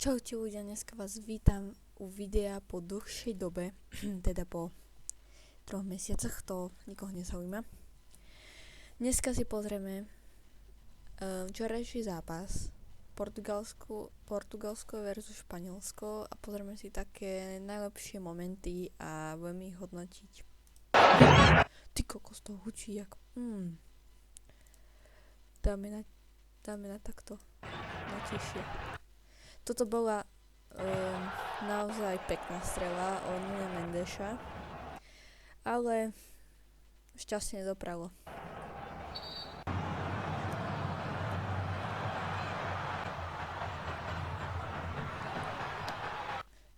Čaute ľudia, dneska vás vítam u videa po dlhšej dobe, teda po 3 mesiacoch, to nikoho nezaujíma. Dneska si pozrieme včerajší zápas Portugalsko versus Španielsko a pozrieme si také najlepšie momenty a budeme ich hodnotiť. Ty kokos, to hučí jak... Dáme na takto, na tišie. Toto bola naozaj pekná strela od Nuno Mendeša, ale šťastne dopralo.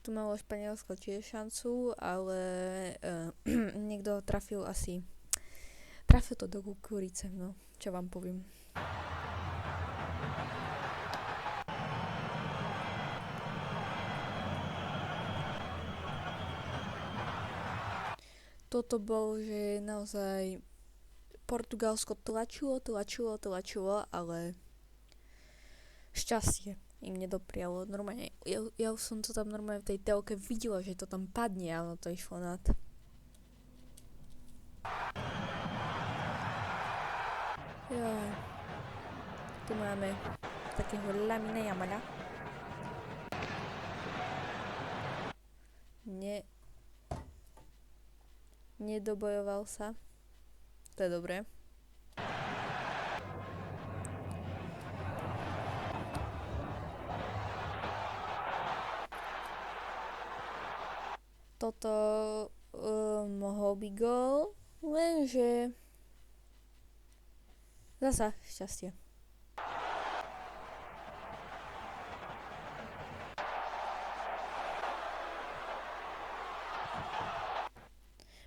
Tu malo Španielsko tiež šancu, ale niekto trafil to do kukurice, no, čo vám poviem. Toto bol, že naozaj Portugalsko tlačilo, ale šťastie im nedoprialo. Normálne, ja som to tam normálne v tej telke videla, že to tam padne, ale to išlo nad. Tu máme takého Lamine Yamala. Nedobojoval sa. To je dobré. Toto mohol byť gól, lenže zasa šťastie.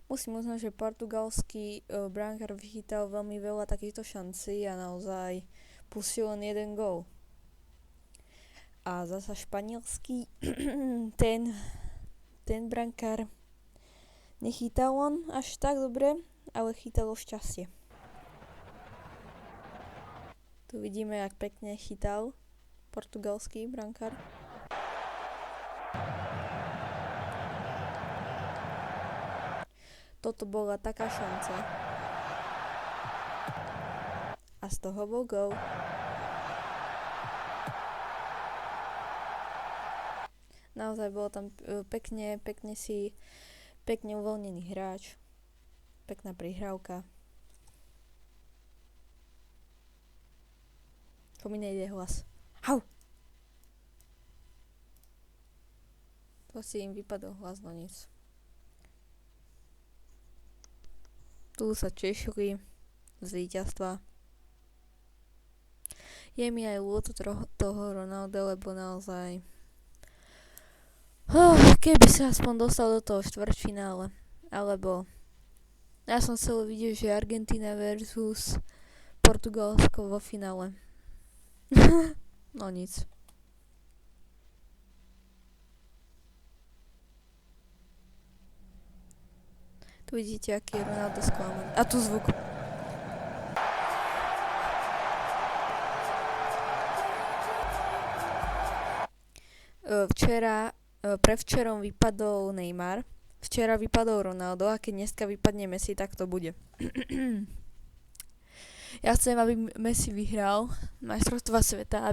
Musím uznať, že portugalský brankár vychytal veľmi veľa takýchto šancí a naozaj pustil len jeden gól. A zasa španielský ten brankár nechytal on až tak dobre, ale chytalo šťastie. Tu vidíme, jak pekne chytal portugalský brankár. Toto bola taká šanca. A z toho bol gól. Naozaj bolo tam pekne uvoľnený hráč. Pekná prihrávka. To mi nejde hlas. Hau! To si im vypadol hlas, no nic. Tu sa tešili z víťazstva. Je mi aj ľúto toho Ronalda, lebo naozaj keby sa aspoň dostal do toho štvrťfinále, alebo ja som chcel vidieť, že Argentína versus Portugalsko vo finále. No nic. Tu vidíte, aký je Ronaldo sklamaný. A tu zvuk. Prevčerom vypadol Neymar, včera vypadol Ronaldo a keď dneska vypadne Messi, tak to bude. Ja chcem, aby Messi vyhral majstrovstvá sveta,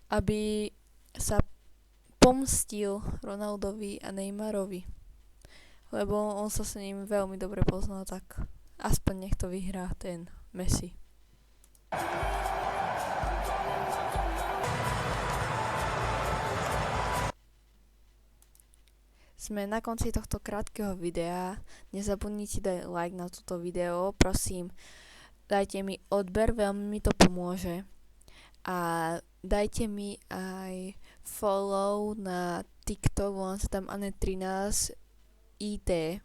aby sa pomstil Ronaldovi a Neymarovi. Lebo on sa s ním veľmi dobre pozná, tak aspoň nech to vyhrá ten Messi. Sme na konci tohto krátkeho videa. Nezabudnite dať like na toto video. Prosím, dajte mi odber, veľmi mi to pomôže. A dajte mi aj follow na TikTok, volám sa tam Anet13 IT.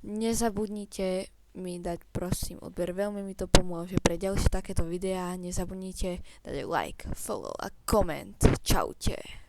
Nezabudnite mi dať prosím odber, veľmi mi to pomôže pre ďalšie takéto videá. Nezabudnite dať like, follow a koment. Čaute.